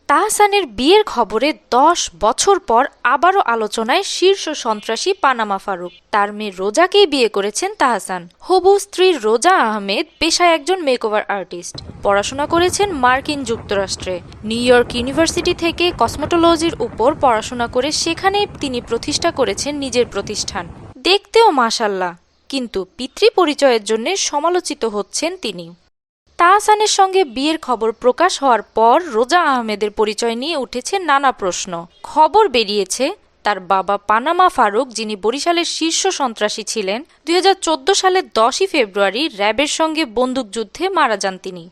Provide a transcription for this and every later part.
তাহসানের বিয়ের খবরে ১০ বছর পর আবারও আলোচনায় শীর্ষ সন্ত্রাসী পানামা ফারুক। তার মেয়ে রোজাকেই বিয়ে করেছেন তাহসান। হবু স্ত্রী রোজা আহমেদ পেশায় একজন মেকওভার আর্টিস্ট। পড়াশোনা করেছেন মার্কিন যুক্তরাষ্ট্রে। নিউ ইয়র্ক ইউনিভার্সিটি থেকে কসমোটোলজির উপর পড়াশোনা করে সেখানেই তিনি প্রতিষ্ঠা করেছেন নিজের প্রতিষ্ঠান। দেখতেও মাশাল্লাহ, কিন্তু পিতৃ পরিচয়ের জন্য সমালোচিত হচ্ছেন তিনি। তাহসানের সঙ্গে বিয়ের খবর প্রকাশ হওয়ার পর রোজা আহমেদের পরিচয় নিয়ে উঠেছে নানা প্রশ্ন। খবর বেরিয়েছে তার বাবা পানামা ফারুক, যিনি বরিশালের শীর্ষ সন্ত্রাসী ছিলেন, ২০১৪ সালের ১০ই ফেব্রুয়ারি র্যাবের সঙ্গে বন্দুকযুদ্ধে মারা যান তিনি।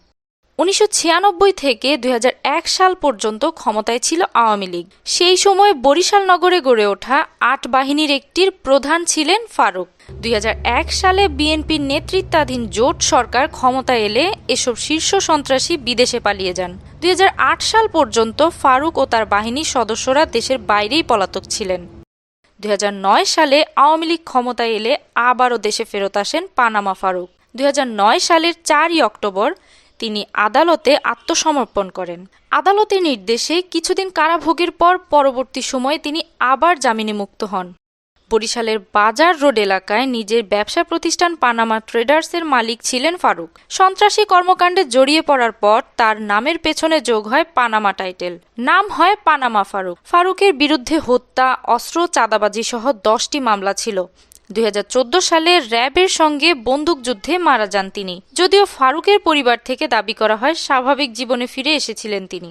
১৯৯৬ থেকে ২০০১ সাল পর্যন্ত ক্ষমতায় ছিল আওয়ামী লীগ। সেই সময় বরিশাল নগরে গড়ে ওঠা ৮ বাহিনীর একটির প্রধান ছিলেন ফারুক। ২০০১ সালে বিএনপির নেতৃত্বাধীন জোট সরকার ক্ষমতায় এলে এসব শীর্ষ সন্ত্রাসী বিদেশে পালিয়ে যান। ২০০৮ সাল পর্যন্ত ফারুক ও তার বাহিনীর সদস্যরা দেশের বাইরেই পলাতক ছিলেন। ২০০৯ সালে আওয়ামী লীগ ক্ষমতায় এলে আবারও দেশে ফেরত আসেন পানামা ফারুক। ২০০৯ সালের ৪ই অক্টোবর তিনি আদালতে আত্মসমর্পণ করেন। আদালতের নির্দেশে কিছুদিন কারাভোগের পর পরবর্তী সময়ে তিনি আবার জামিনে মুক্ত হন। বরিশালের বাজার রোড এলাকায় নিজের ব্যবসা প্রতিষ্ঠান পানামা ট্রেডার্সের মালিক ছিলেন ফারুক। সন্ত্রাসী কর্মকাণ্ডে জড়িয়ে পড়ার পর তার নামের পেছনে যোগ হয় পানামা টাইটেল, নাম হয় পানামা ফারুক। ফারুকের বিরুদ্ধে হত্যা, অস্ত্র, চাঁদাবাজি সহ 10টি মামলা ছিল। ২০১৪ সালে র্যাবের সঙ্গে বন্দুকযুদ্ধে মারা যান তিনি। যদিও ফারুকের পরিবার থেকে দাবি করা হয় স্বাভাবিক জীবনে ফিরে এসেছিলেন তিনি।